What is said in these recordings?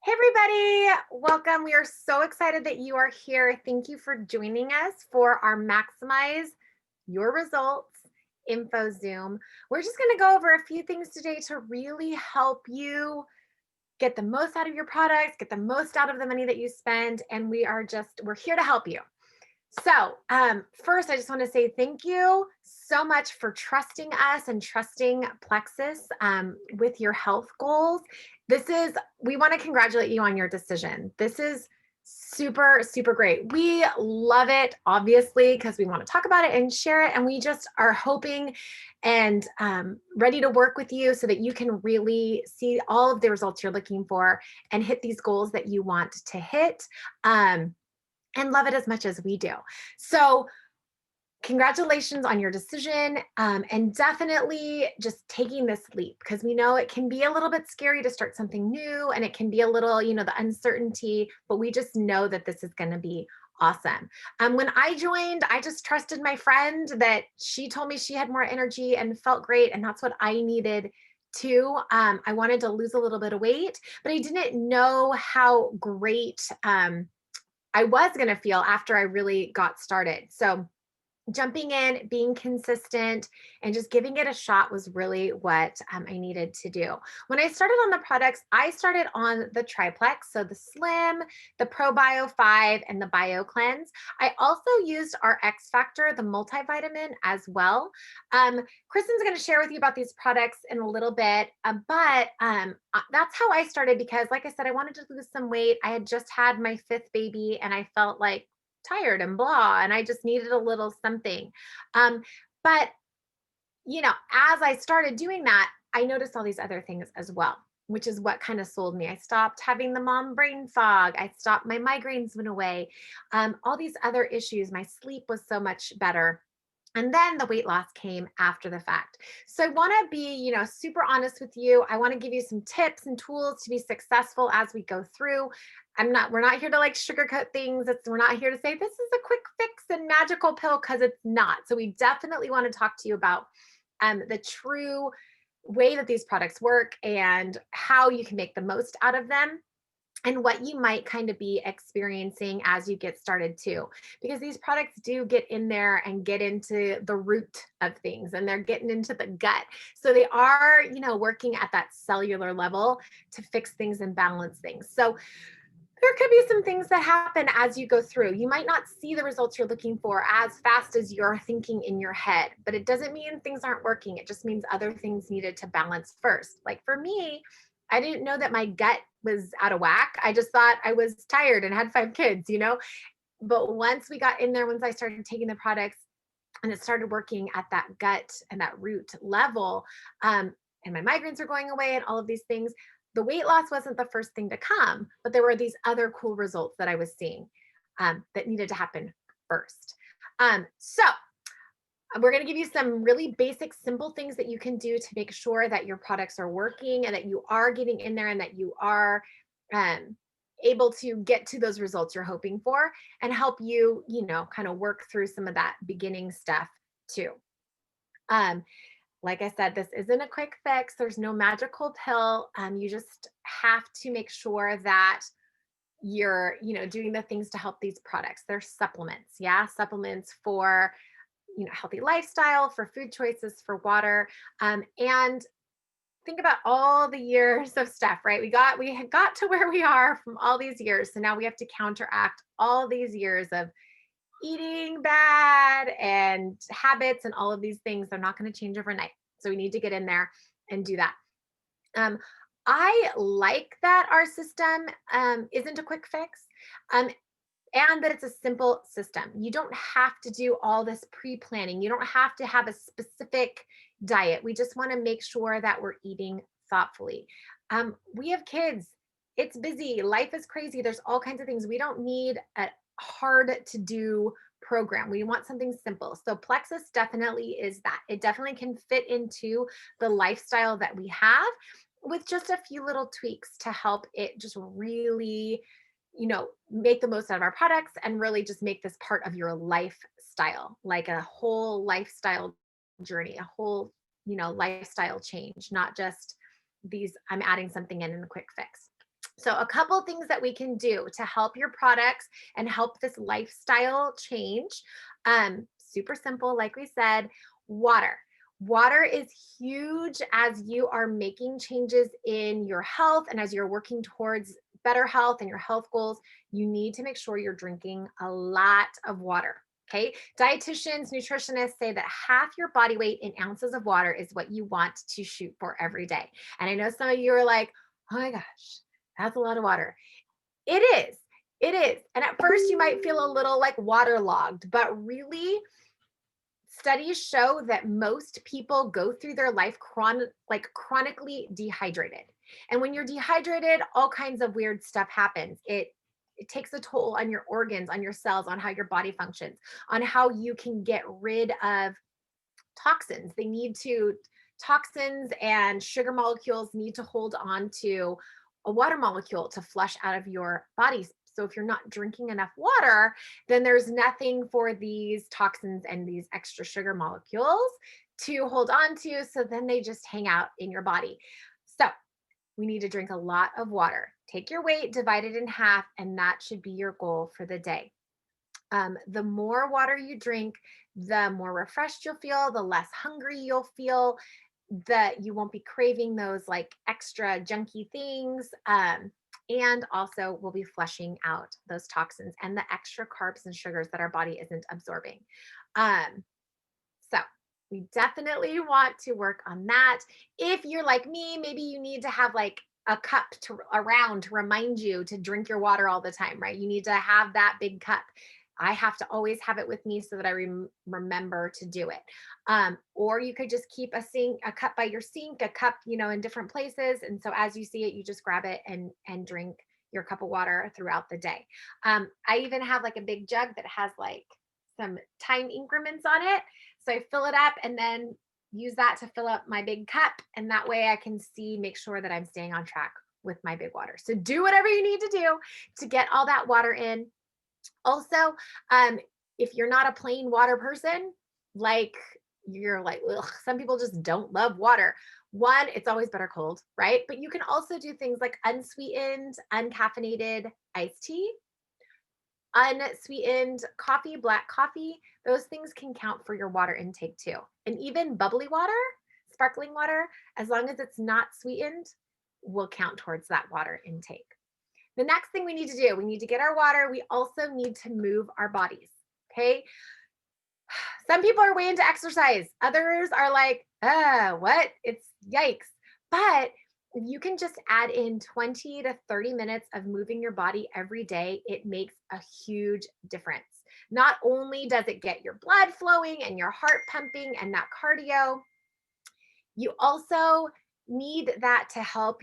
Hey everybody, welcome. We are so excited that you are here. Thank you for joining us for our Maximize Your Results info Zoom. We're just going to go over a few things today to really help you get the most out of your products, get the most out of the money that you spend, and we're here to help you. So, first, I just want to say thank you so much for trusting us and trusting Plexus with your health goals. We want to congratulate you on your decision. This is super, super great. We love it, obviously, because we want to talk about it and share it. And we just are hoping and ready to work with you so that you can really see all of the results you're looking for and hit these goals that you want to hit. And love it as much as we do. So, congratulations on your decision, and definitely just taking this leap because we know it can be a little bit scary to start something new and it can be a little, the uncertainty, but we just know that this is going to be awesome. When I joined, I just trusted my friend that she told me she had more energy and felt great, and that's what I needed too. I wanted to lose a little bit of weight, but I didn't know how great. I was going to feel after I really got started. So, jumping in, being consistent, and just giving it a shot was really what I needed to do. When I started on the products, I started on the triplex, so the Slim, the Pro Bio 5, and the Bio Cleanse. I also used our X Factor, the multivitamin, as well. Kristen's going to share with you about these products in a little bit, but that's how I started because, like I said, I wanted to lose some weight. I had just had my fifth baby, and I felt like tired and blah, and I just needed a little something. But as I started doing that, I noticed all these other things as well, which is what kind of sold me. I stopped having the mom brain fog. I stopped, my migraines went away. All these other issues, my sleep was so much better. And then the weight loss came after the fact. So I want to be, super honest with you. I want to give you some tips and tools to be successful as we go through. We're not here to like sugarcoat things. We're not here to say this is a quick fix and magical pill because it's not. So we definitely want to talk to you about the true way that these products work and how you can make the most out of them and what you might kind of be experiencing as you get started too, because these products do get in there and get into the root of things and they're getting into the gut. So they are, working at that cellular level to fix things and balance things. So there could be some things that happen as you go through. You might not see the results you're looking for as fast as you're thinking in your head, but it doesn't mean things aren't working. It just means other things needed to balance first. Like for me, I didn't know that my gut was out of whack. I just thought I was tired and had 5 kids. But once we got in there, once I started taking the products and it started working at that gut and that root level, and my migraines were going away and all of these things, the weight loss wasn't the first thing to come, but there were these other cool results that I was seeing that needed to happen first. So we're going to give you some really basic, simple things that you can do to make sure that your products are working and that you are getting in there and that you are able to get to those results you're hoping for and help you, kind of work through some of that beginning stuff too. Like I said, this isn't a quick fix. There's no magical pill. You just have to make sure that you're, doing the things to help these products. They're supplements, yeah, supplements for, healthy lifestyle, for food choices, for water, and think about all the years of stuff, right? We had got to where we are from all these years, so now we have to counteract all these years of eating bad and habits and all of these things. They're not going to change overnight. So we need to get in there and do that. Um, I like that our system isn't a quick fix. And that it's a simple system. You don't have to do all this pre-planning. You don't have to have a specific diet. We just want to make sure that we're eating thoughtfully. We have kids. It's busy. Life is crazy. There's all kinds of things. We don't need a hard to do program. We want something simple. So Plexus definitely is that. It definitely can fit into the lifestyle that we have with just a few little tweaks to help it just really make the most out of our products and really just make this part of your lifestyle, like a whole lifestyle journey, a whole, lifestyle change, not just these, I'm adding something in a quick fix. So, a couple things that we can do to help your products and help this lifestyle change. Super simple, like we said, water. Water is huge as you are making changes in your health and as you're working towards better health and your health goals. You need to make sure you're drinking a lot of water. Okay. Dietitians, nutritionists say that half your body weight in ounces of water is what you want to shoot for every day. And I know some of you are like, oh my gosh, that's a lot of water. It is. It is. And at first you might feel a little like waterlogged, but really studies show that most people go through their life chronically dehydrated. And when you're dehydrated, all kinds of weird stuff happens. It takes a toll on your organs, on your cells, on how your body functions, on how you can get rid of toxins. Toxins and sugar molecules need to hold on to a water molecule to flush out of your body. So if you're not drinking enough water, then there's nothing for these toxins and these extra sugar molecules to hold on to. So then they just hang out in your body. So we need to drink a lot of water. Take your weight, divide it in half, and that should be your goal for the day. The more water you drink, the more refreshed you'll feel, the less hungry you'll feel, that you won't be craving those like extra junky things. And also, we'll be flushing out those toxins and the extra carbs and sugars that our body isn't absorbing. Um, so, we definitely want to work on that. If you're like me, maybe you need to have like a cup to around to remind you to drink your water all the time, right? You need to have that big cup. I have to always have it with me so that I remember to do it. Or you could just keep a cup by your sink, a cup, in different places. And so as you see it, you just grab it and drink your cup of water throughout the day. I even have like a big jug that has like some time increments on it. So I fill it up and then use that to fill up my big cup. And that way I can make sure that I'm staying on track with my big water. So do whatever you need to do to get all that water in. Also, if you're not a plain water person, like you're like, ugh, some people just don't love water. One, it's always better cold, right? But you can also do things like unsweetened, uncaffeinated iced tea, unsweetened coffee, black coffee. Those things can count for your water intake too. And even bubbly water, sparkling water, as long as it's not sweetened, will count towards that water intake. The next thing we need to do, we need to get our water. We also need to move our bodies. Okay. Some people are way into exercise. Others are like, what? It's yikes. But if you can just add in 20 to 30 minutes of moving your body every day, it makes a huge difference. Not only does it get your blood flowing and your heart pumping and that cardio, you also need that to help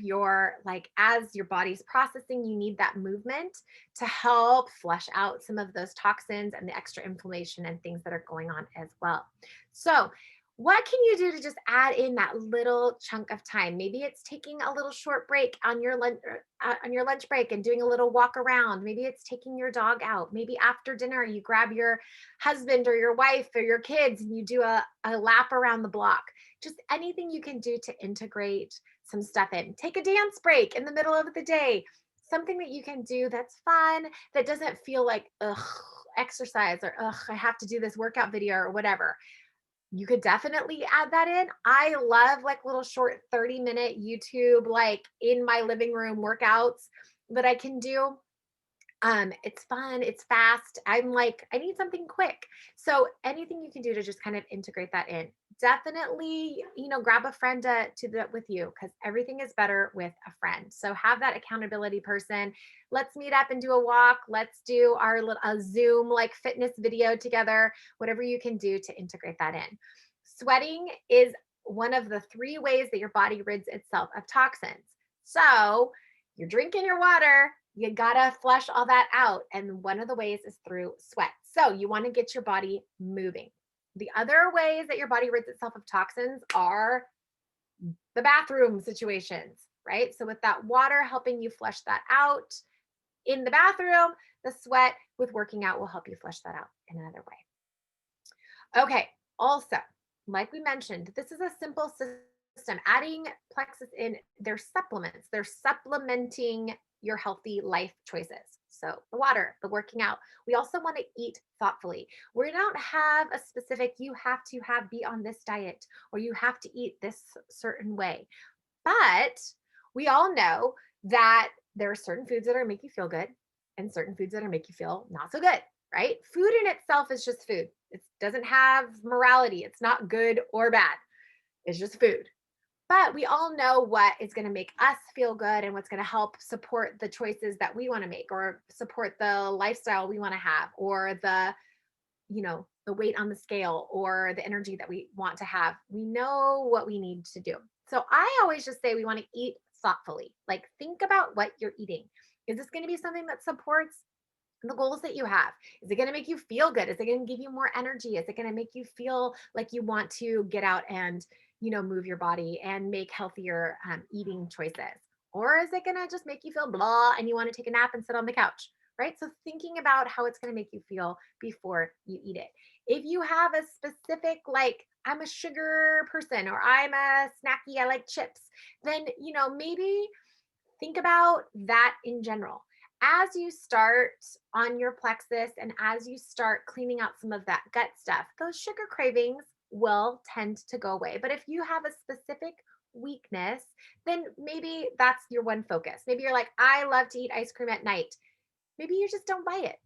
as your body's processing, you need that movement to help flush out some of those toxins and the extra inflammation and things that are going on as well. So, what can you do to just add in that little chunk of time? Maybe it's taking a little short break on your lunch break and doing a little walk around. Maybe it's taking your dog out. Maybe after dinner you grab your husband or your wife or your kids and you do a lap around the block. Just anything you can do to integrate some stuff in. Take a dance break in the middle of the day. Something that you can do that's fun, that doesn't feel like, ugh, exercise or, ugh, I have to do this workout video or whatever. You could definitely add that in. I love like little short 30-minute YouTube, like in my living room workouts that I can do. It's fun, it's fast. I'm like, I need something quick. So anything you can do to just kind of integrate that in. Definitely, grab a friend to do that with you because everything is better with a friend. So have that accountability person. Let's meet up and do a walk. Let's do a Zoom like fitness video together, whatever you can do to integrate that in. Sweating is one of the 3 ways that your body rids itself of toxins. So you're drinking your water, you gotta flush all that out. And one of the ways is through sweat. So you wanna get your body moving. The other ways that your body rids itself of toxins are the bathroom situations, right? So with that water helping you flush that out in the bathroom, the sweat with working out will help you flush that out in another way. Okay, also, like we mentioned, this is a simple system system. Adding Plexus in, they're supplements. They're supplementing your healthy life choices. So the water, the working out. We also want to eat thoughtfully. We don't have a specific, you have to have be on this diet or you have to eat this certain way. But we all know that there are certain foods that are make you feel good and certain foods that are make you feel not so good, right? Food in itself is just food. It doesn't have morality. It's not good or bad. It's just food. But we all know what is going to make us feel good and what's going to help support the choices that we want to make or support the lifestyle we want to have or the weight on the scale or the energy that we want to have. We know what we need to do. So I always just say we want to eat thoughtfully. Like think about what you're eating. Is this going to be something that supports the goals that you have? Is it going to make you feel good? Is it going to give you more energy? Is it going to make you feel like you want to get out and, move your body and make healthier eating choices? Or is it going to just make you feel blah and you want to take a nap and sit on the couch? Right. So thinking about how it's going to make you feel before you eat it. If you have a specific, like, I'm a sugar person or I'm a snacky, I like chips, then, maybe think about that in general. As you start on your plexus and as you start cleaning out some of that gut stuff, those sugar cravings will tend to go away. But if you have a specific weakness, then maybe that's your one focus. Maybe you're like, I love to eat ice cream at night. Maybe you just don't buy it.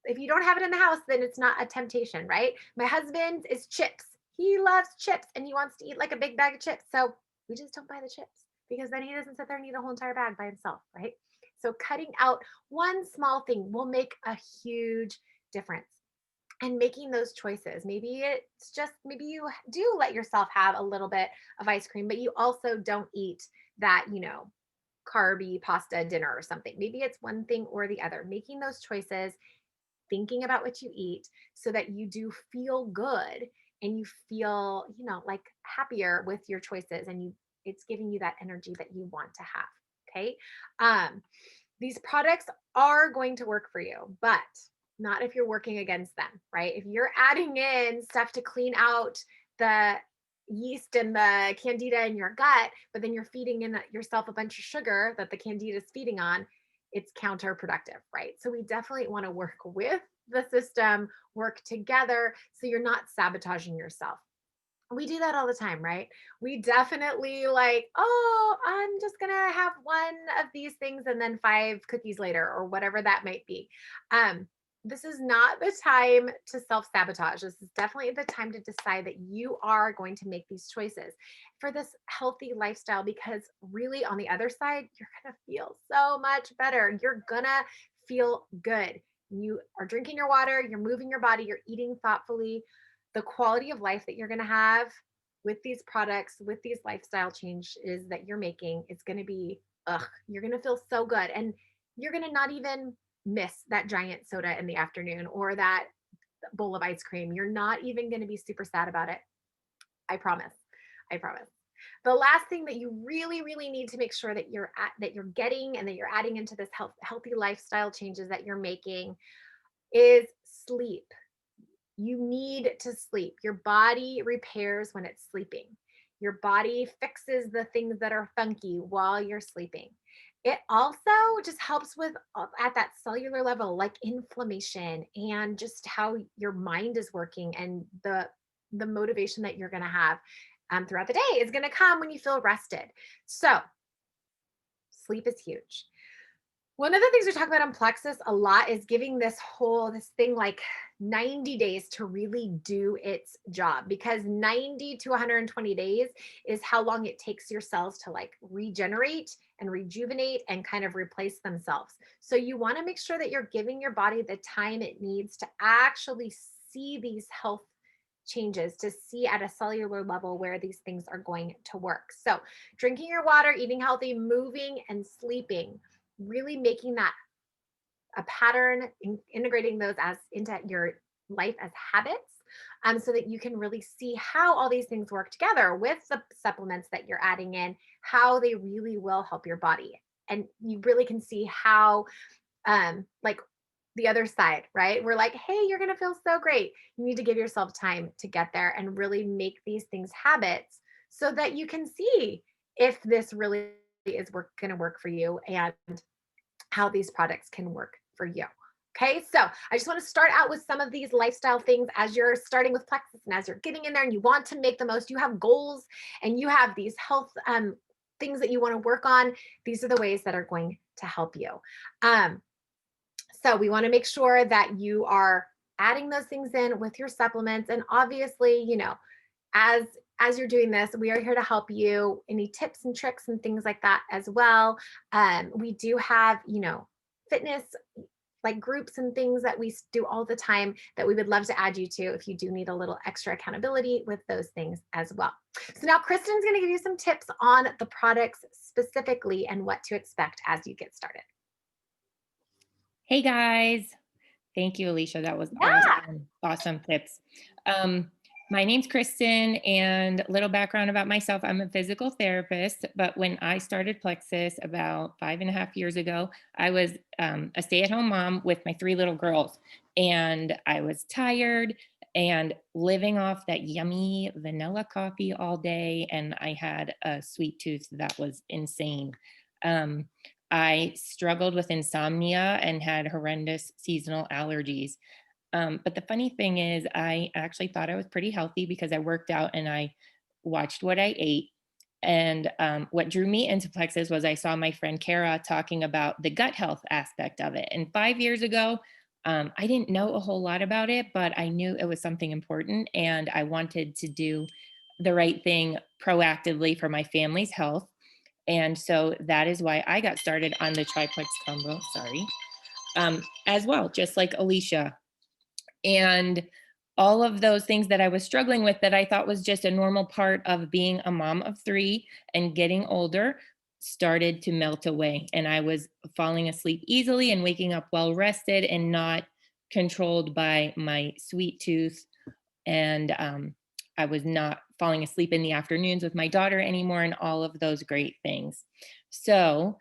If you don't have it in the house, then it's not a temptation, right? My husband is chips. He loves chips and he wants to eat like a big bag of chips. So we just don't buy the chips because then he doesn't sit there and eat a whole entire bag by himself, right? So cutting out one small thing will make a huge difference. And making those choices. Maybe you do let yourself have a little bit of ice cream, but you also don't eat that, carby pasta dinner or something. Maybe it's one thing or the other. Making those choices, thinking about what you eat so that you do feel good and you feel, like happier with your choices and it's giving you that energy that you want to have. Okay. Um, these products are going to work for you, but not if you're working against them, right? If you're adding in stuff to clean out the yeast and the candida in your gut, but then you're feeding in yourself a bunch of sugar that the candida is feeding on, it's counterproductive, right? So we definitely want to work with the system, work together so you're not sabotaging yourself. We do that all the time, right? We definitely like, oh, I'm just going to have one of these things and then 5 cookies later or whatever that might be. This is not the time to self-sabotage. This is definitely the time to decide that you are going to make these choices for this healthy lifestyle because really on the other side, you're going to feel so much better. You're going to feel good. You are drinking your water, you're moving your body, you're eating thoughtfully. The quality of life that you're going to have with these products, with these lifestyle changes that you're making, it's going to be, you're going to feel so good. And you're going to not even miss that giant soda in the afternoon or that bowl of ice cream. You're not even going to be super sad about it. I promise. I promise. The last thing that you really, really need to make sure that you're getting and that you're adding into this healthy lifestyle changes that you're making is sleep. You need to sleep. Your body repairs when it's sleeping. Your body fixes the things that are funky while you're sleeping. It also just helps with at that cellular level, like inflammation and just how your mind is working and the motivation that you're going to have throughout the day is going to come when you feel rested. So sleep is huge. One of the things we talk about on Plexus a lot is giving this thing like 90 days to really do its job because 90 to 120 days is how long it takes your cells to like regenerate and rejuvenate and kind of replace themselves. So you want to make sure that you're giving your body the time it needs to actually see these health changes, to see at a cellular level where these things are going to work. So drinking your water, eating healthy, moving and sleeping, really making that a pattern, integrating those as into your life as habits, so that you can really see how all these things work together with the supplements that you're adding in, how they really will help your body. And you really can see how, like the other side, right? We're like, hey, you're going to feel so great. You need to give yourself time to get there and really make these things habits so that you can see if this really is going to work for you and how these products can work for you. Okay, so I just want to start out with some of these lifestyle things as you're starting with Plexus and as you're getting in there and you want to make the most, you have goals and you have these health things that you want to work on. These are the ways that are going to help you. Um, so we want to make sure that you are adding those things in with your supplements. And obviously, as as you're doing this, we are here to help you. Any tips and tricks and things like that as well. We do have, fitness like groups and things that we do all the time that we would love to add you to if you do need a little extra accountability with those things as well. So now Kristen's going to give you some tips on the products specifically and what to expect as you get started. Hey guys. Thank you, Alicia. That was Yeah. awesome. Awesome tips. Um, my name's Kristen, and a little background about myself. I'm a physical therapist, but when I started Plexus about 5.5 years ago, I was a stay-at-home mom with my 3 little girls, and I was tired and living off that yummy vanilla coffee all day, and I had a sweet tooth that was insane. Um, I struggled with insomnia and had horrendous seasonal allergies. But the funny thing is, I actually thought I was pretty healthy because I worked out and I watched what I ate. And what drew me into Plexus was I saw my friend Kara talking about the gut health aspect of it. And 5 years ago, I didn't know a whole lot about it, but I knew it was something important and I wanted to do the right thing proactively for my family's health. And so that is why I got started on the triplex combo, sorry, as well, just like Alicia. And all of those things that I was struggling with that I thought was just a normal part of being a mom of 3 and getting older started to melt away. And I was falling asleep easily and waking up well rested and not controlled by my sweet tooth. And I was not falling asleep in the afternoons with my daughter anymore and all of those great things. So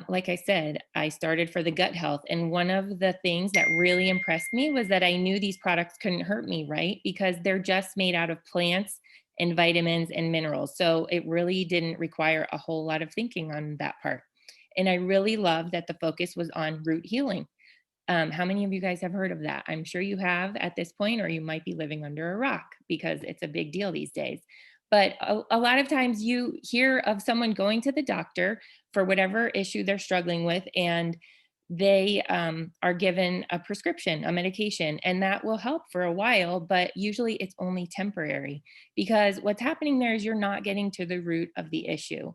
like I said, I started for the gut health. And one of the things that really impressed me was that I knew these products couldn't hurt me, right? Because they're just made out of plants and vitamins and minerals. So it really didn't require a whole lot of thinking on that part. And I really love that the focus was on root healing. How many of you guys have heard of that? I'm sure you have at this point, or you might be living under a rock because it's a big deal these days. But a lot of times you hear of someone going to the doctor for whatever issue they're struggling with, and they are given a prescription, a medication, and that will help for a while, but usually it's only temporary because what's happening there is you're not getting to the root of the issue,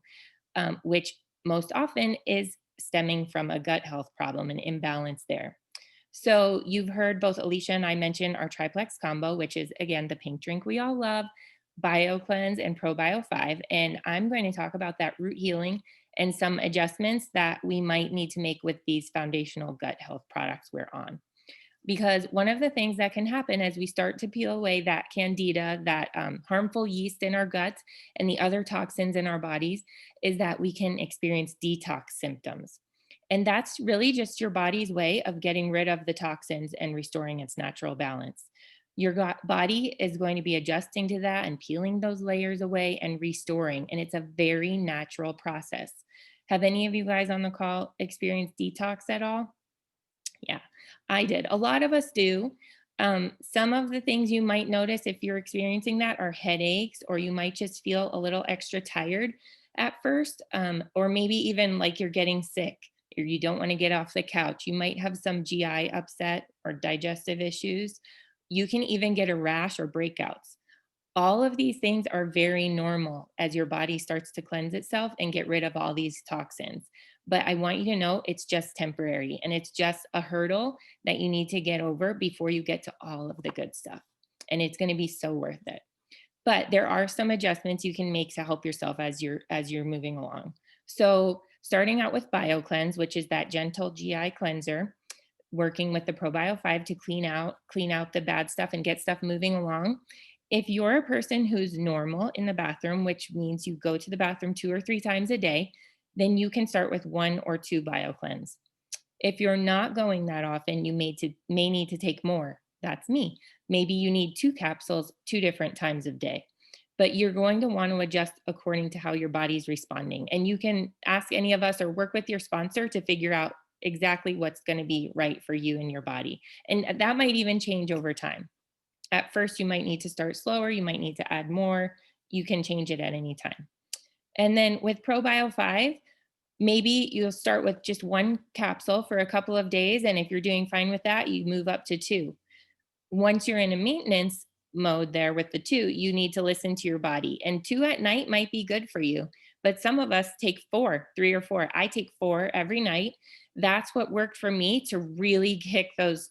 which most often is stemming from a gut health problem, an imbalance there. So you've heard both Alicia and I mention our triplex combo, which is again the pink drink we all love, BioCleanse and ProBio 5. And I'm going to talk about that root healing and some adjustments that we might need to make with these foundational gut health products we're on. Because one of the things that can happen as we start to peel away that candida, that harmful yeast in our guts, and the other toxins in our bodies, is that we can experience detox symptoms. And that's really just your body's way of getting rid of the toxins and restoring its natural balance. Your body is going to be adjusting to that and peeling those layers away and restoring. And it's a very natural process. Have any of you guys on the call experienced detox at all? Yeah, I did. A lot of us do. Some of the things you might notice if you're experiencing that are headaches, or you might just feel a little extra tired at first, or maybe even like you're getting sick or you don't want to get off the couch. You might have some GI upset or digestive issues. You can even get a rash or breakouts. All of these things are very normal as your body starts to cleanse itself and get rid of all these toxins. But I want you to know it's just temporary and it's just a hurdle that you need to get over before you get to all of the good stuff. And it's going to be so worth it. But there are some adjustments you can make to help yourself as you're moving along. So, starting out with BioCleanse, which is that gentle GI cleanser, working with the ProBio 5 to clean out the bad stuff and get stuff moving along. If you're a person who's normal in the bathroom, which means you go to the bathroom 2 or 3 times a day, then you can start with 1 or 2 BioCleanse. If you're not going that often, you may need to take more. That's me. Maybe you need 2 capsules 2 different times of day. but you're going to want to adjust according to how your body's responding. And you can ask any of us or work with your sponsor to figure out exactly what's going to be right for you and your body. And that might even change over time. At first, you might need to start slower, you might need to add more. You can change it at any time. And then with ProBio 5, maybe you'll start with just one capsule for a couple of days. And if you're doing fine with that, you move up to two. Once you're in a maintenance mode there with the two, you need to listen to your body. And two at night might be good for you, but some of us take four, 3 or 4. I take 4 every night. That's what worked for me to really kick those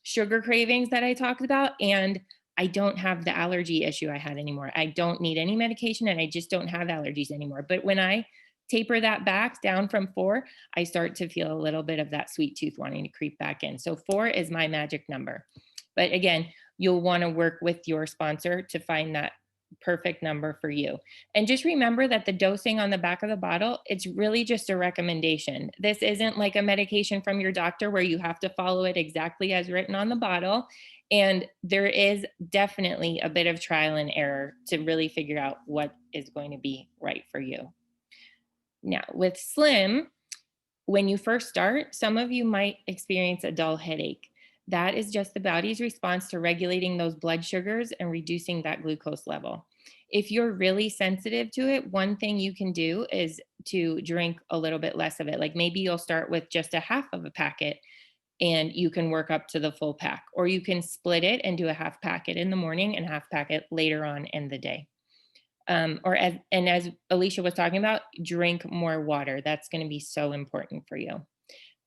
sugar cravings that I talked about. And I don't have the allergy issue I had anymore. I don't need any medication and I just don't have allergies anymore. But when I taper that back down from 4, I start to feel a little bit of that sweet tooth wanting to creep back in. So 4 is my magic number. But again, you'll want to work with your sponsor to find that perfect number for you. And just remember that the dosing on the back of the bottle, it's really just a recommendation. This isn't like a medication from your doctor where you have to follow it exactly as written on the bottle. And there is definitely a bit of trial and error to really figure out what is going to be right for you. Now, with Slim, when you first start, some of you might experience a dull headache. That is just the body's response to regulating those blood sugars and reducing that glucose level. If you're really sensitive to it, one thing you can do is to drink a little bit less of it. Like maybe you'll start with just a half of a packet and you can work up to the full pack, or you can split it and do a half packet in the morning and half packet later on in the day. As Alicia was talking about, drink more water. That's going to be so important for you.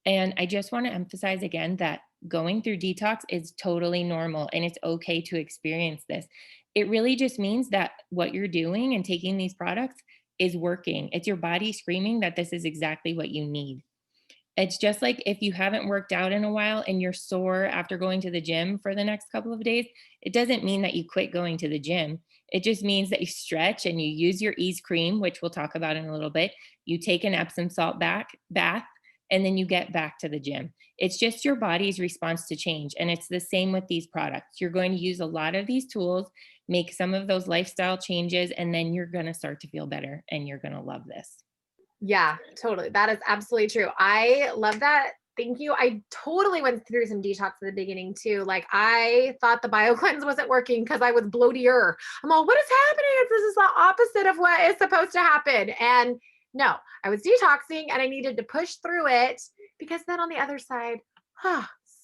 And I just want to emphasize again that going through detox is totally normal and it's okay to experience this. It really just means that what you're doing and taking these products is working. It's your body screaming that this is exactly what you need. It's just like if you haven't worked out in a while and you're sore after going to the gym for the next couple of days, it doesn't mean that you quit going to the gym. It just means that you stretch and you use your ease cream, which we'll talk about in a little bit. You take an Epsom salt bath, and then you get back to the gym. It's just your body's response to change. And it's the same with these products. You're going to use a lot of these tools, make some of those lifestyle changes, and then you're going to start to feel better and you're going to love this. Yeah, totally. That is absolutely true. I love that. Thank you. I totally went through some detox at the beginning too. Like I thought the BioCleanse wasn't working because I was bloatier. I'm all, what is happening? This is the opposite of what is supposed to happen. And no, I was detoxing and I needed to push through it because then on the other side,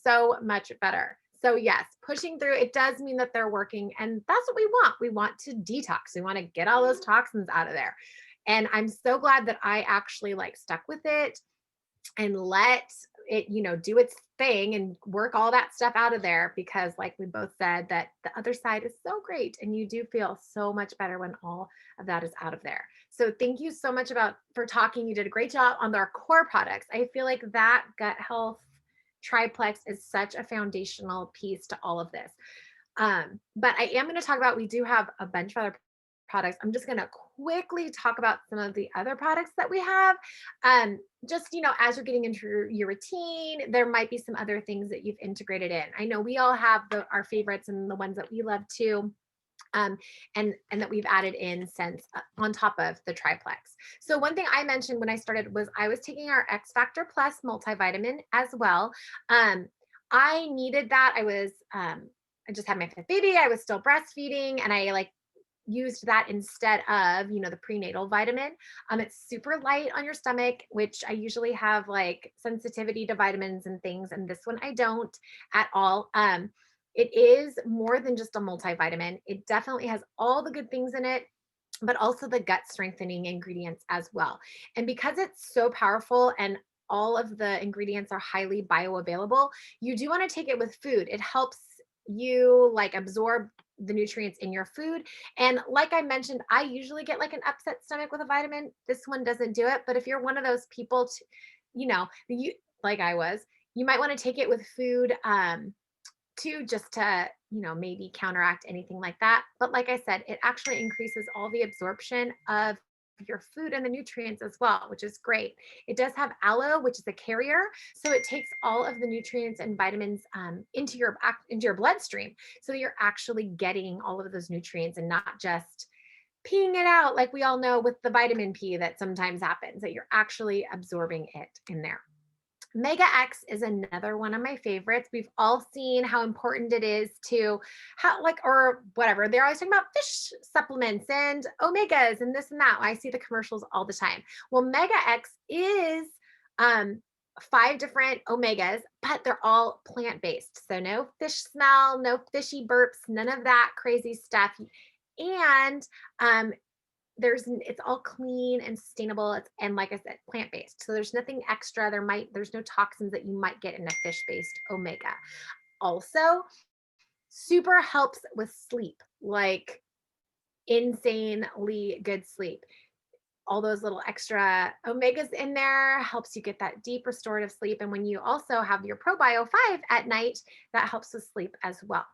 so much better. So yes, pushing through, it does mean that they're working. And that's what we want. We want to detox. We want to get all those toxins out of there. And I'm so glad that I actually like stuck with it and let it, do its thing and work all that stuff out of there because like we both said that the other side is so great and you do feel so much better when all of that is out of there. So thank you so much for talking. You did a great job on our core products. I feel like that gut health triplex is such a foundational piece to all of this. But I am going to talk about, we do have a bunch of other products. I'm just going to quickly talk about some of the other products that we have. Just, as you're getting into your routine, there might be some other things that you've integrated in. I know we all have our favorites and the ones that we love too. And that we've added in since on top of the triplex. So one thing I mentioned when I started was I was taking our X Factor Plus multivitamin as well. I needed that. I just had my fifth baby. I was still breastfeeding and I used that instead of, the prenatal vitamin. It's super light on your stomach, which I usually have like sensitivity to vitamins and things. And this one I don't at all. It is more than just a multivitamin. It definitely has all the good things in it, but also the gut strengthening ingredients as well. And because it's so powerful and all of the ingredients are highly bioavailable, you do want to take it with food. It helps you like absorb the nutrients in your food. And like I mentioned, I usually get like an upset stomach with a vitamin. This one doesn't do it. But if you're one of those people, you like I was, you might want to take it with food too, just to, maybe counteract anything like that. But like I said, it actually increases all the absorption of your food and the nutrients as well, which is great. It does have aloe, which is a carrier, so it takes all of the nutrients and vitamins into your bloodstream, so you're actually getting all of those nutrients and not just peeing it out, like we all know with the vitamin P that sometimes happens, that you're actually absorbing it in there. Mega X is another one of my favorites. We've all seen how important it is to how like or whatever. They're always talking about fish supplements and omegas and this and that. I see the commercials all the time. Well, Mega X is um 5 different omegas, but they're all plant-based. So no fish smell, no fishy burps, none of that crazy stuff. And um it's all clean and sustainable. And like I said, plant-based. So there's nothing extra. There's no toxins that you might get in a fish-based omega. Also, super helps with sleep, like insanely good sleep. All those little extra omegas in there helps you get that deep restorative sleep. And when you also have your probio 5 at night, that helps with sleep as well.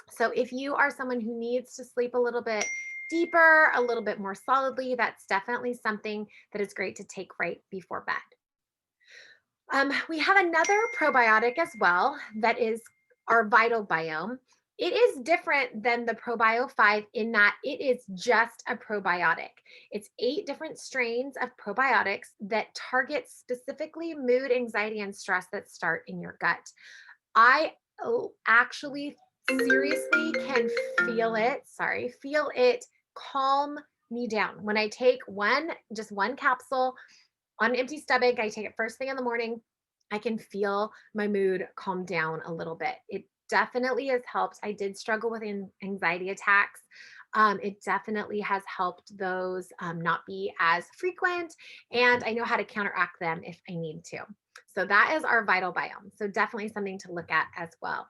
So if you are someone who needs to sleep a little bit deeper, a little bit more solidly, that's definitely something that is great to take right before bed. We have another probiotic as well that is our vital biome. It is different than the probio 5 in that it is just a probiotic. It's 8 different strains of probiotics that target specifically mood, anxiety, and stress that start in your gut. I actually seriously can feel it calm me down. When I take just one capsule on an empty stomach, I take it first thing in the morning, I can feel my mood calm down a little bit. It definitely has helped. I did struggle with anxiety attacks. It definitely has helped those not be as frequent, and I know how to counteract them if I need to. So that is our vital biome. So definitely something to look at as well.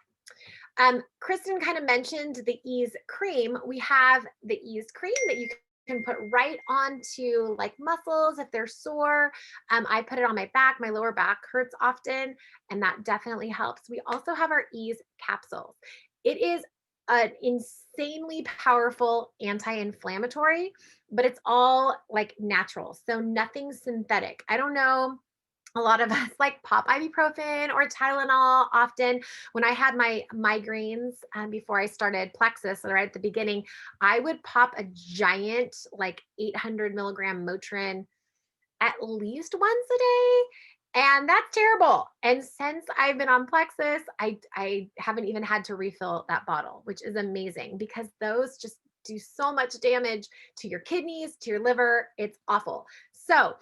Kristen kind of mentioned the ease cream. We have the ease cream that you can put right onto like muscles if they're sore. I put it on my back. My lower back hurts often, and that definitely helps. We also have our ease capsules. It is an insanely powerful anti-inflammatory, but it's all like natural. So nothing synthetic. I don't know, a lot of us like pop ibuprofen or Tylenol often. When I had my migraines before I started Plexus, right at the beginning, I would pop a giant, like 800 milligram Motrin at least once a day. And that's terrible. And since I've been on Plexus, I haven't even had to refill that bottle, which is amazing because those just do so much damage to your kidneys, to your liver. It's awful. So,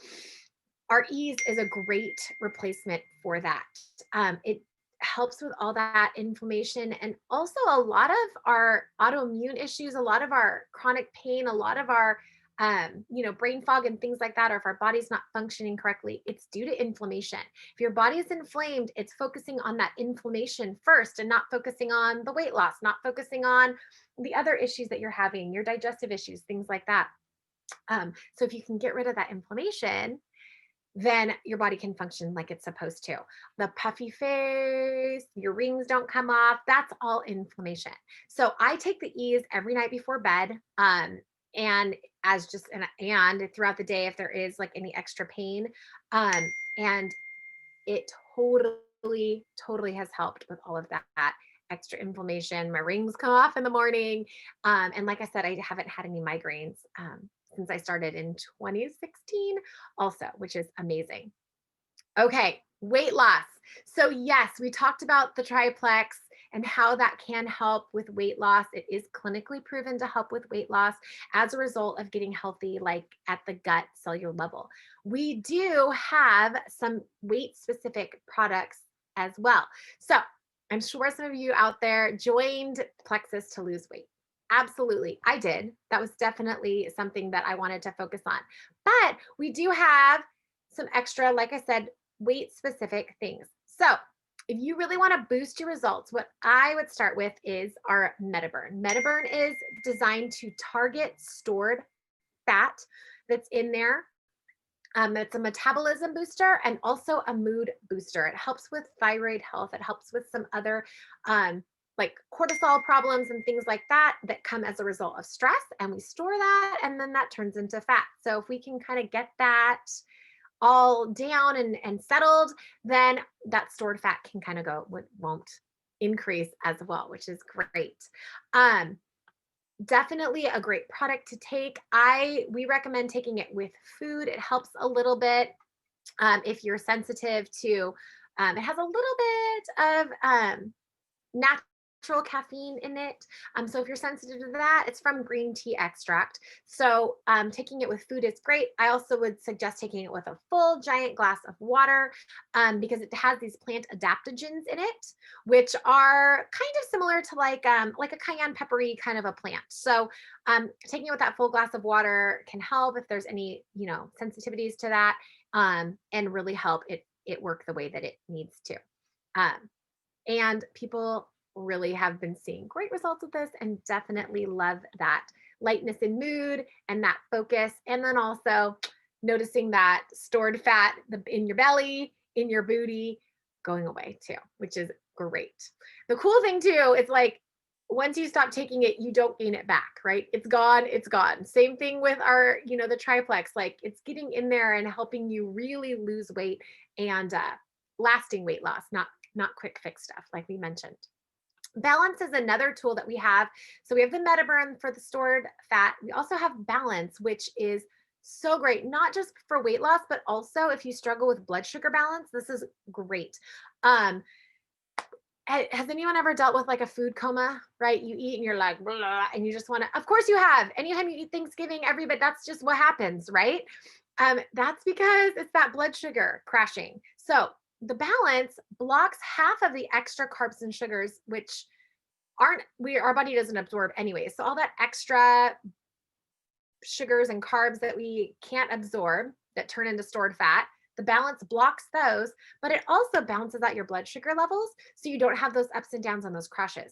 our ease is a great replacement for that. It helps with all that inflammation and also a lot of our autoimmune issues, a lot of our chronic pain, a lot of our brain fog and things like that, or if our body's not functioning correctly, it's due to inflammation. If your body is inflamed, it's focusing on that inflammation first and not focusing on the weight loss, not focusing on the other issues that you're having, your digestive issues, things like that. So if you can get rid of that inflammation, then your body can function like it's supposed to. The puffy face, your rings don't come off, that's all inflammation. So I take the ease every night before bed. And as just and throughout the day if there is like any extra pain. And it totally has helped with all of that extra inflammation. My rings come off in the morning. And like I said, I haven't had any migraines since I started in 2016 also, which is amazing. Okay, weight loss. So yes, we talked about the triplex and how that can help with weight loss. It is clinically proven to help with weight loss as a result of getting healthy, like at the gut cellular level. We do have some weight specific products as well. So I'm sure some of you out there joined Plexus to lose weight. Absolutely. I did. That was definitely something that I wanted to focus on. But we do have some extra, like I said, weight specific things. So, if you really want to boost your results, what I would start with is our MetaBurn. MetaBurn is designed to target stored fat that's in there. It's a metabolism booster and also a mood booster. It helps with thyroid health. It helps with some other like cortisol problems and things like that that come as a result of stress. And we store that and then that turns into fat. So if we can kind of get that all down and settled, then that stored fat can kind of won't increase as well, which is great. Um, Definitely a great product to take. We recommend taking it with food. It helps a little bit if you're sensitive to. It has a little bit of natural caffeine in it. So if you're sensitive to that, it's from green tea extract. So taking it with food is great. I also would suggest taking it with a full giant glass of water because it has these plant adaptogens in it, which are kind of similar to like a cayenne peppery kind of a plant. So taking it with that full glass of water can help if there's any sensitivities to that, and really help it work the way that it needs to. Um, and people really have been seeing great results with this and definitely love that lightness in mood and that focus. And then also noticing that stored fat in your belly, in your booty, going away too, which is great. The cool thing too, it's like once you stop taking it, you don't gain it back, right? It's gone, it's gone. Same thing with the triplex, like it's getting in there and helping you really lose weight and lasting weight loss, not quick fix stuff like we mentioned. Balance is another tool that we have. So we have the MetaBurn for the stored fat. We also have Balance, which is so great, not just for weight loss, but also if you struggle with blood sugar balance, this is great. Um, has anyone ever dealt with like a food coma, right? You eat and you're like, blah, and you just want to, of course you have. Anytime you eat Thanksgiving, everybody, that's just what happens, right? That's because it's that blood sugar crashing. So the Balance blocks half of the extra carbs and sugars, which our body doesn't absorb anyway. So all that extra sugars and carbs that we can't absorb that turn into stored fat, the Balance blocks those, but it also balances out your blood sugar levels so you don't have those ups and downs on those crashes.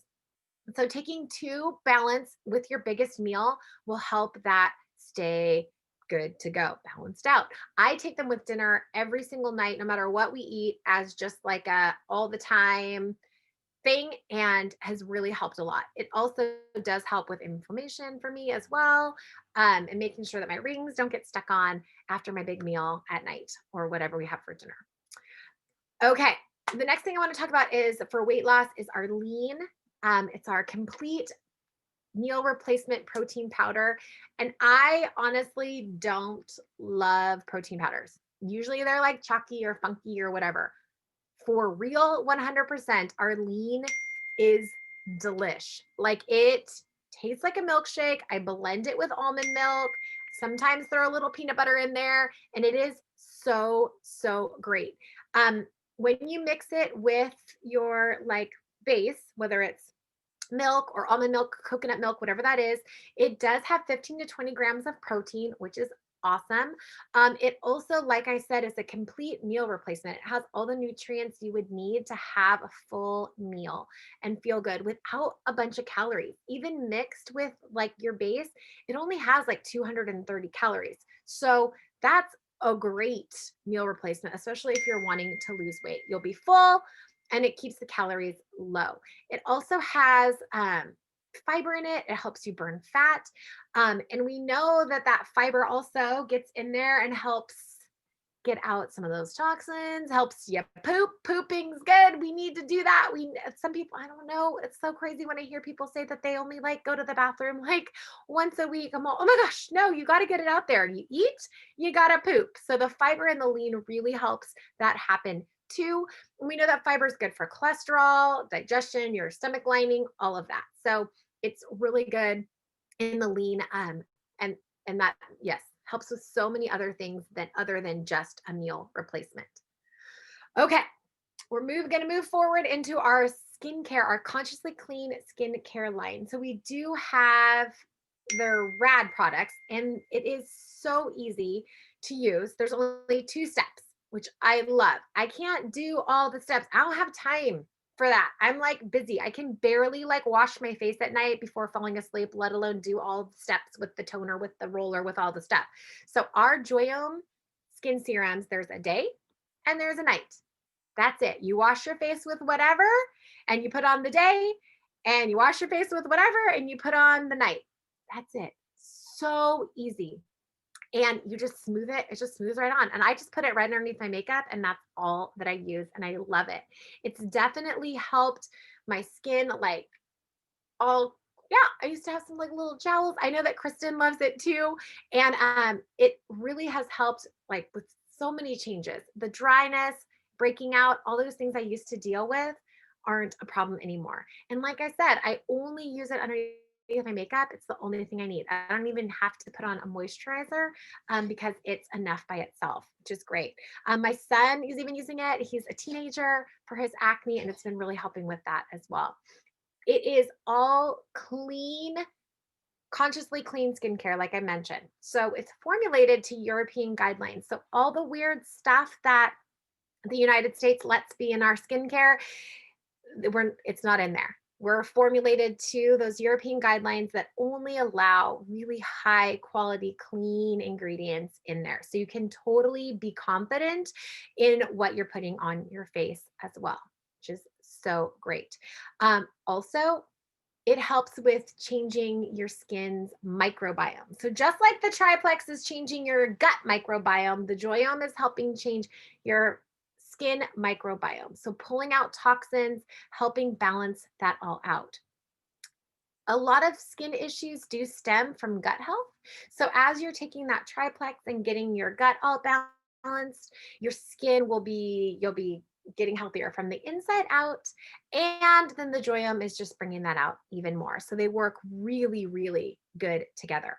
So taking two Balance with your biggest meal will help that stay good to go, balanced out. I take them with dinner every single night, no matter what we eat, as just like a all the time thing, and has really helped a lot. It also does help with inflammation for me as well, and making sure that my rings don't get stuck on after my big meal at night or whatever we have for dinner. Okay, the next thing I want to talk about is for weight loss is our lean. It's our complete meal replacement protein powder. And I honestly don't love protein powders. Usually they're like chalky or funky or whatever. For real, 100%, our lean is delish. Like it tastes like a milkshake. I blend it with almond milk. Sometimes throw a little peanut butter in there, and it is so, so great. Um, when you mix it with your like base, whether it's milk or almond milk, coconut milk, whatever that is, it does have 15 to 20 grams of protein, which is awesome. It also, like I said, is a complete meal replacement. It has all the nutrients you would need to have a full meal and feel good without a bunch of calories. Even mixed with like your base, it only has like 230 calories. So that's a great meal replacement, especially if you're wanting to lose weight. You'll be full and it keeps the calories low. It also has fiber in it. It helps you burn fat. And we know that that fiber also gets in there and helps get out some of those toxins, helps you poop. Pooping's good. We need to do that. Some people, I don't know. It's so crazy when I hear people say that they only like go to the bathroom like once a week. I'm all, oh my gosh, no, you got to get it out there. You eat, you got to poop. So the fiber and the lean really helps that happen too. We know that fiber is good for cholesterol, digestion, your stomach lining, all of that. So it's really good in the lean, and that, yes, helps with so many other things than other than just a meal replacement. Okay, we're going to move forward into our skincare, our consciously clean skincare line. So we do have their rad products, and it is so easy to use. There's only 2 steps, which I love. I can't do all the steps. I don't have time for that. I'm like busy. I can barely like wash my face at night before falling asleep, let alone do all the steps with the toner, with the roller, with all the stuff. So our Joyome skin serums, there's a day and there's a night. That's it. You wash your face with whatever and you put on the day, and you wash your face with whatever and you put on the night. That's it. So easy. And you just smooth it. It just smooths right on. And I just put it right underneath my makeup, and that's all that I use. And I love it. It's definitely helped my skin like all Yeah, I used to have some like little jowls. I know that Kristen loves it too. And it really has helped like with so many changes. The dryness, breaking out, all those things I used to deal with aren't a problem anymore. And like I said, I only use it underneath my makeup. It's the only thing I need. I don't even have to put on a moisturizer because it's enough by itself, which is great. My son is even using it. He's a teenager for his acne, and it's been really helping with that as well. It is all clean, consciously clean skincare, like I mentioned. So it's formulated to European guidelines. So all the weird stuff that the United States lets be in our skincare, it's not in there. We're formulated to those European guidelines that only allow really high quality, clean ingredients in there. So you can totally be confident in what you're putting on your face as well, which is so great. Also, it helps with changing your skin's microbiome. So just like the triplex is changing your gut microbiome, the Joyome is helping change your skin microbiome. So pulling out toxins, helping balance that all out. A lot of skin issues do stem from gut health. So as you're taking that triplex and getting your gut all balanced, your skin you'll be getting healthier from the inside out. And then the Joyum is just bringing that out even more. So they work really, really good together.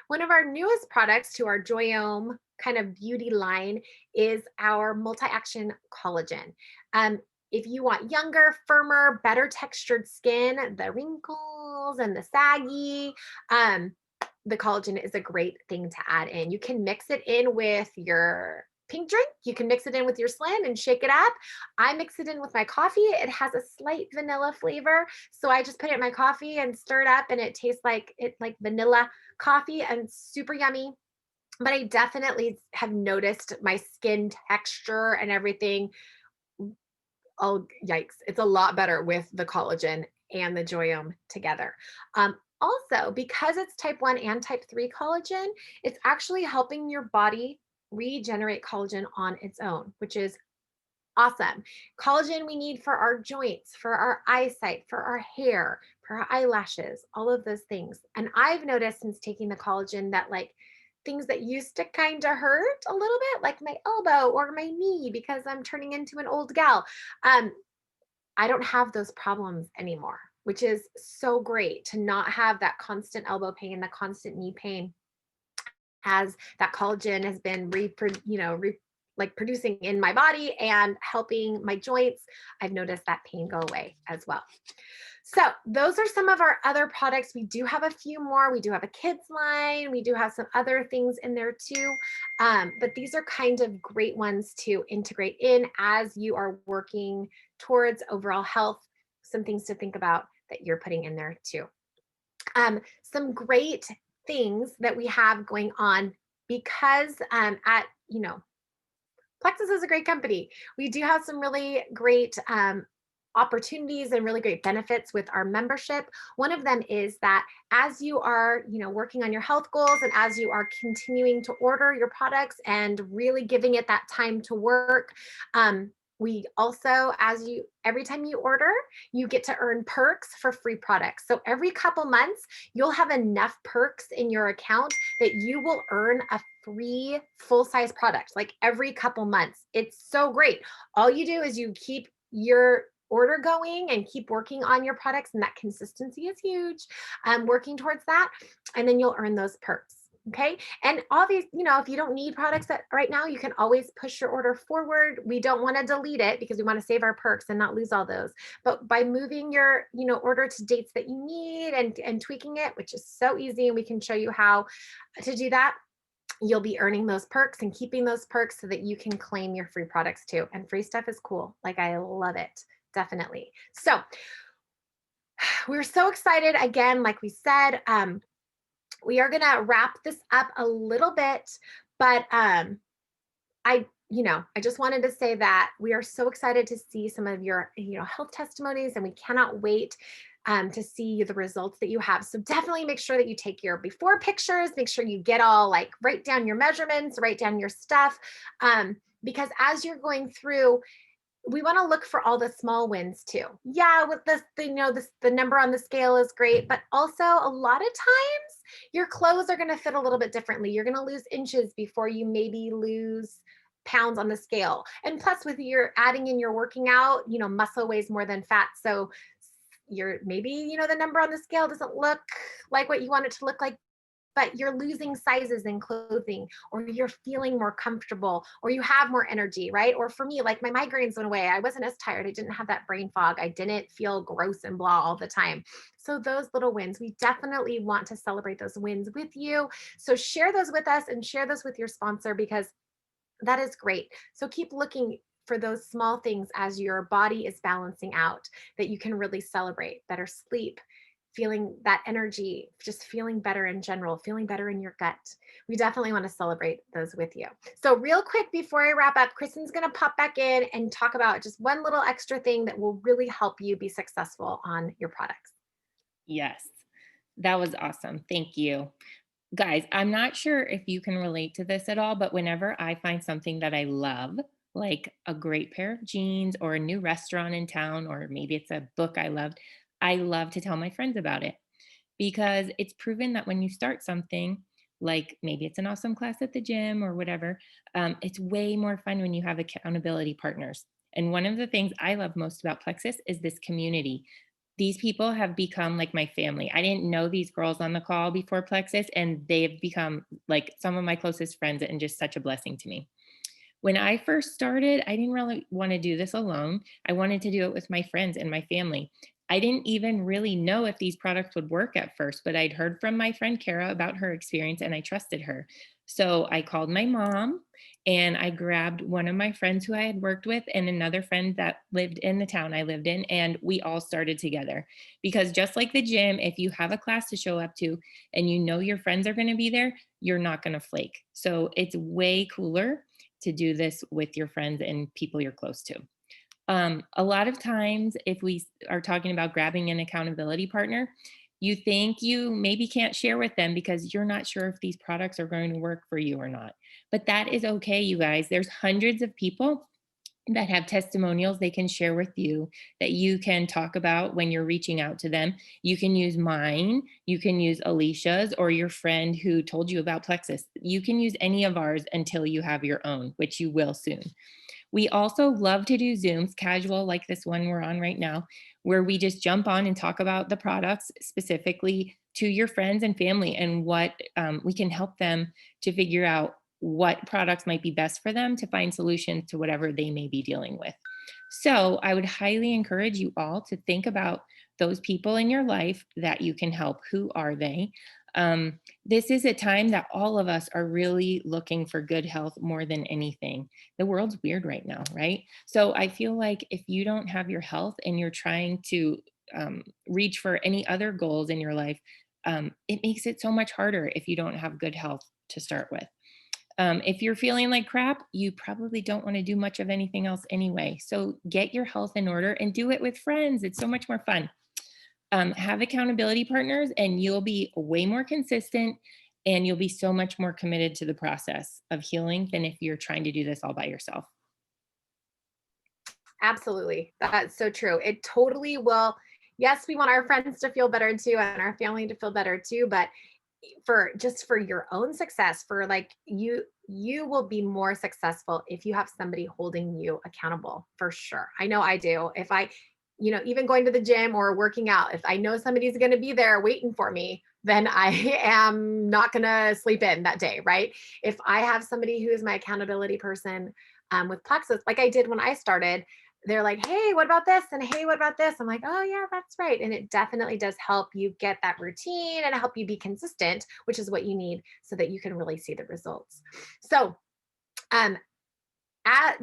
One of our newest products to our Joyome kind of beauty line is our multi-action collagen. Um, if you want younger, firmer, better textured skin, the wrinkles and the saggy, the collagen is a great thing to add in. You can mix it in with your pink drink. You can mix it in with your Slim and shake it up. I mix it in with my coffee. It has a slight vanilla flavor. So I just put it in my coffee and stir it up and it tastes like vanilla coffee and super yummy. But I definitely have noticed my skin texture and everything. Oh, yikes. It's a lot better with the collagen and the Joyome together. Also, because it's type 1 and type 3 collagen, it's actually helping your body regenerate collagen on its own, which is awesome. Collagen we need for our joints, for our eyesight, for our hair, for our eyelashes, all of those things. And I've noticed since taking the collagen that like things that used to kind of hurt a little bit, like my elbow or my knee, because I'm turning into an old gal, um, I don't have those problems anymore, which is so great to not have that constant elbow pain, the constant knee pain as that collagen has been like producing in my body and helping my joints. I've noticed that pain go away as well. So those are some of our other products. We do have a few more. We do have a kids line. We do have some other things in there too. But these are kind of great ones to integrate in as you are working towards overall health. Some things to think about that you're putting in there too. Some great things that we have going on because at Plexus is a great company. We do have some really great opportunities and really great benefits with our membership. One of them is that as you are, working on your health goals and as you are continuing to order your products and really giving it that time to work, we also, every time you order, you get to earn perks for free products. So every couple months, you'll have enough perks in your account that you will earn a free full-size product like every couple months. It's so great. All you do is you keep your order going and keep working on your products, and that consistency is huge. Working towards that, and then you'll earn those perks. Okay. And obviously, if you don't need products right now, you can always push your order forward. We don't want to delete it because we want to save our perks and not lose all those. But by moving your, order to dates that you need and tweaking it, which is so easy, and we can show you how to do that, you'll be earning those perks and keeping those perks so that you can claim your free products too. And free stuff is cool. Like I love it. Definitely. So we're so excited. Again, like we said, we are going to wrap this up a little bit, but I just wanted to say that we are so excited to see some of your, health testimonies, and we cannot wait to see the results that you have. So definitely make sure that you take your before pictures, make sure you get all like write down your measurements, write down your stuff, because as you're going through, we want to look for all the small wins too. Yeah, with this, the number on the scale is great, but also a lot of times your clothes are going to fit a little bit differently. You're going to lose inches before you maybe lose pounds on the scale. And plus, with your adding in your working out, muscle weighs more than fat. So you're maybe, the number on the scale doesn't look like what you want it to look like, but you're losing sizes in clothing, or you're feeling more comfortable, or you have more energy, right? Or for me, like my migraines went away. I wasn't as tired. I didn't have that brain fog. I didn't feel gross and blah all the time. So those little wins, we definitely want to celebrate those wins with you. So share those with us and share those with your sponsor, because that is great. So keep looking for those small things as your body is balancing out, that you can really celebrate: better sleep, feeling that energy, just feeling better in general, feeling better in your gut. We definitely want to celebrate those with you. So, real quick before I wrap up, Kristen's going to pop back in and talk about just one little extra thing that will really help you be successful on your products. Yes, that was awesome. Thank you. Guys, I'm not sure if you can relate to this at all, but whenever I find something that I love, like a great pair of jeans or a new restaurant in town, or maybe it's a book I love to tell my friends about it, because it's proven that when you start something, like maybe it's an awesome class at the gym or whatever, it's way more fun when you have accountability partners. And one of the things I love most about Plexus is this community. These people have become like my family. I didn't know these girls on the call before Plexus, and they've become like some of my closest friends and just such a blessing to me. When I first started, I didn't really want to do this alone. I wanted to do it with my friends and my family. I didn't even really know if these products would work at first, but I'd heard from my friend Kara about her experience and I trusted her. So I called my mom and I grabbed one of my friends who I had worked with and another friend that lived in the town I lived in, and we all started together. Because just like the gym, if you have a class to show up to and you know your friends are going to be there, you're not going to flake. So it's way cooler to do this with your friends and people you're close to. A lot of times, if we are talking about grabbing an accountability partner, you think you maybe can't share with them because you're not sure if these products are going to work for you or not. But that is okay, you guys. There's hundreds of people that have testimonials they can share with you that you can talk about when you're reaching out to them. You can use mine, you can use Alicia's, or your friend who told you about Plexus. You can use any of ours until you have your own, which you will soon. We also love to do Zooms, casual like this one we're on right now, where we just jump on and talk about the products specifically to your friends and family, and what we can help them to figure out what products might be best for them to find solutions to whatever they may be dealing with. So I would highly encourage you all to think about those people in your life that you can help. Who are they? This is a time that all of us are really looking for good health more than anything. The world's weird right now, right? So I feel like if you don't have your health and you're trying to reach for any other goals in your life, it makes it so much harder if you don't have good health to start with. If you're feeling like crap, you probably don't want to do much of anything else anyway. So get your health in order and do it with friends. It's so much more fun. Have accountability partners, and you'll be way more consistent and you'll be so much more committed to the process of healing than if you're trying to do this all by yourself. Absolutely. That's so true. It totally will. Yes, we want our friends to feel better too and our family to feel better too, but for your own success, for like you will be more successful if you have somebody holding you accountable, for sure. I know I do. If I, even going to the gym or working out, if I know somebody's going to be there waiting for me, then I am not going to sleep in that day, right? If I have somebody who is my accountability person, with Plexus, like I did when I started, they're like, hey, what about this? And hey, what about this? I'm like, oh, yeah, that's right. And it definitely does help you get that routine and help you be consistent, which is what you need so that you can really see the results. So, um, at,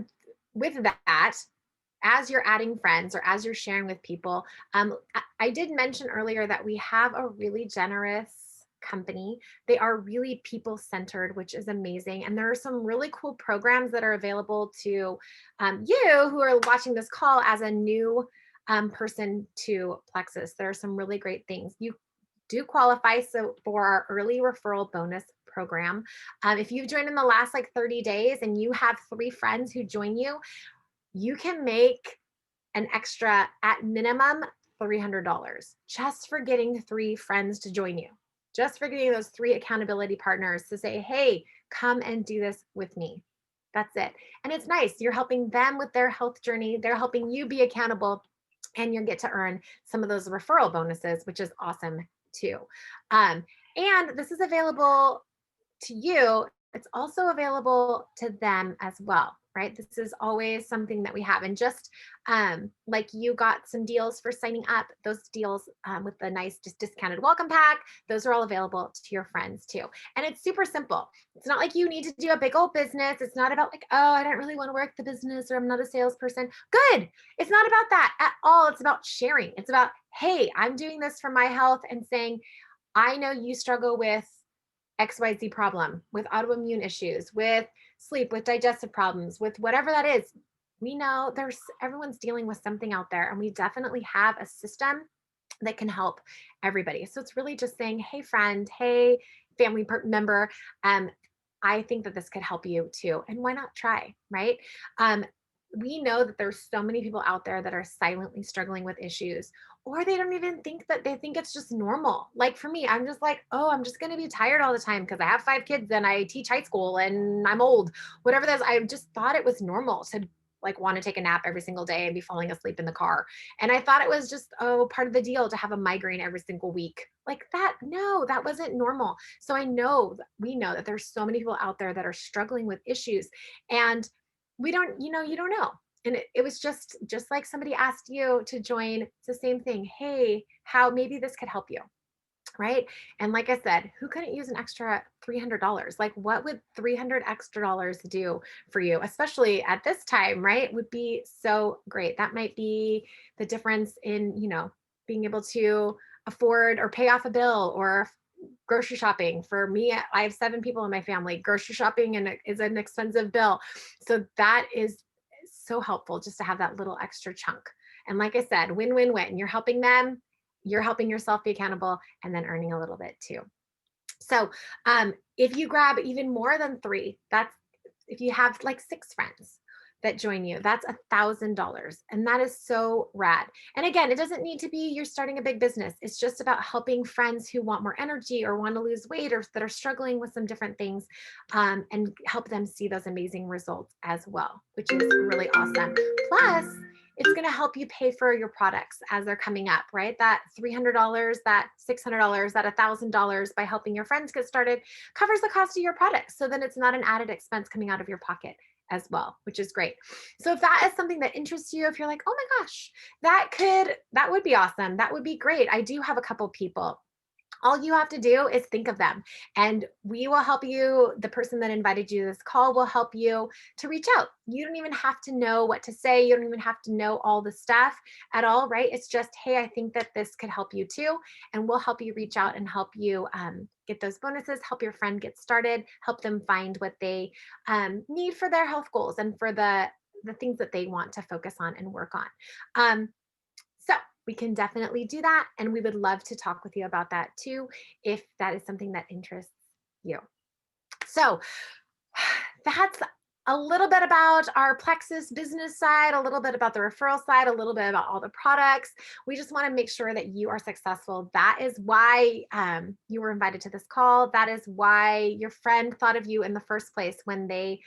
with that, as you're adding friends or as you're sharing with people, I did mention earlier that we have a really generous company. They are really people centered, which is amazing. And there are some really cool programs that are available to you who are watching this call as a new person to Plexus. There are some really great things. You do qualify for our early referral bonus program. If you've joined in the last like 30 days and you have 3 friends who join you, you can make an extra, at minimum, $300 just for getting 3 friends to join you, just for getting those 3 accountability partners to say, hey, come and do this with me. That's it. And it's nice. You're helping them with their health journey. They're helping you be accountable, and you get to earn some of those referral bonuses, which is awesome too. Um, and this is available to you. It's also available to them as well, right? This is always something that we have. And just like you got some deals for signing up, those deals with the nice just discounted welcome pack, those are all available to your friends too. And it's super simple. It's not like you need to do a big old business. It's not about like, oh, I don't really want to work the business, or I'm not a salesperson. Good. It's not about that at all. It's about sharing. It's about, hey, I'm doing this for my health, and saying, I know you struggle with XYZ problem, with autoimmune issues, with sleep, with digestive problems, with whatever that is. We know everyone's dealing with something out there, and we definitely have a system that can help everybody. So it's really just saying, hey, friend, hey, member, I think that this could help you too. And why not try, right? Um, we know that there's so many people out there that are silently struggling with issues, or they don't even think that, they think it's just normal. Like for me, I'm just like, oh, I'm just going to be tired all the time because I have 5 kids and I teach high school and I'm old, whatever that is. I just thought it was normal to like want to take a nap every single day and be falling asleep in the car. And I thought it was just, oh, part of the deal to have a migraine every single week. Like that, no, that wasn't normal. So we know that there's so many people out there that are struggling with issues, and we don't, you don't know. And it was just like somebody asked you to join. It's the same thing. Hey, how maybe this could help you, right? And like I said, who couldn't use an extra $300? Like, what would 300 extra dollars do for you, especially at this time, right? Would be so great. That might be the difference in, being able to afford or pay off a bill, or grocery shopping. For me, I have 7 people in my family. Grocery shopping and is an expensive bill. So that is so helpful just to have that little extra chunk. And like I said, win-win-win. You're helping them, you're helping yourself be accountable, and then earning a little bit too. So if you grab even more than 3, that's, if you have like 6 friends that join you, that's $1,000. And that is so rad. And again, it doesn't need to be you're starting a big business. It's just about helping friends who want more energy or want to lose weight or that are struggling with some different things, and help them see those amazing results as well, which is really awesome. Plus, it's going to help you pay for your products as they're coming up, right? That $300, that $600, that $1,000 by helping your friends get started covers the cost of your products. So then it's not an added expense coming out of your pocket as well, which is great. So if that is something that interests you, if you're like, oh my gosh, that would be awesome. That would be great. I do have a couple people. All you have to do is think of them, and we will help you. The person that invited you to this call will help you to reach out. You don't even have to know what to say. You don't even have to know all the stuff at all, right? It's just, hey, I think that this could help you too. And we'll help you reach out and help you get those bonuses, help your friend get started, help them find what they need for their health goals and for the things that they want to focus on and work on. So we can definitely do that. And we would love to talk with you about that too, if that is something that interests you. So that's a little bit about our Plexus business side, a little bit about the referral side, a little bit about all the products. We just want to make sure that you are successful. That is why you were invited to this call. That is why your friend thought of you in the first place when they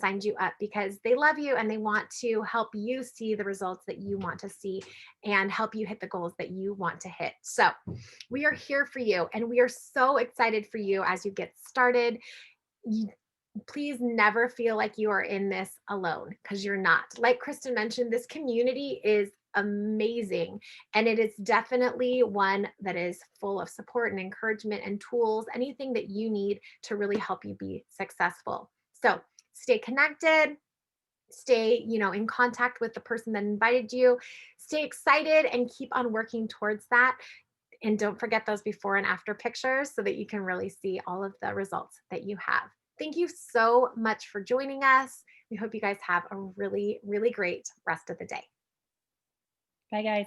signed you up, because they love you and they want to help you see the results that you want to see and help you hit the goals that you want to hit. So we are here for you, and we are so excited for you as you get started. Please never feel like you are in this alone, because you're not. Like Kristen mentioned, this community is amazing, and it is definitely one that is full of support and encouragement and tools, anything that you need to really help you be successful. So stay connected, stay, in contact with the person that invited you, stay excited, and keep on working towards that. And don't forget those before and after pictures so that you can really see all of the results that you have. Thank you so much for joining us. We hope you guys have a really, really great rest of the day. Bye, guys.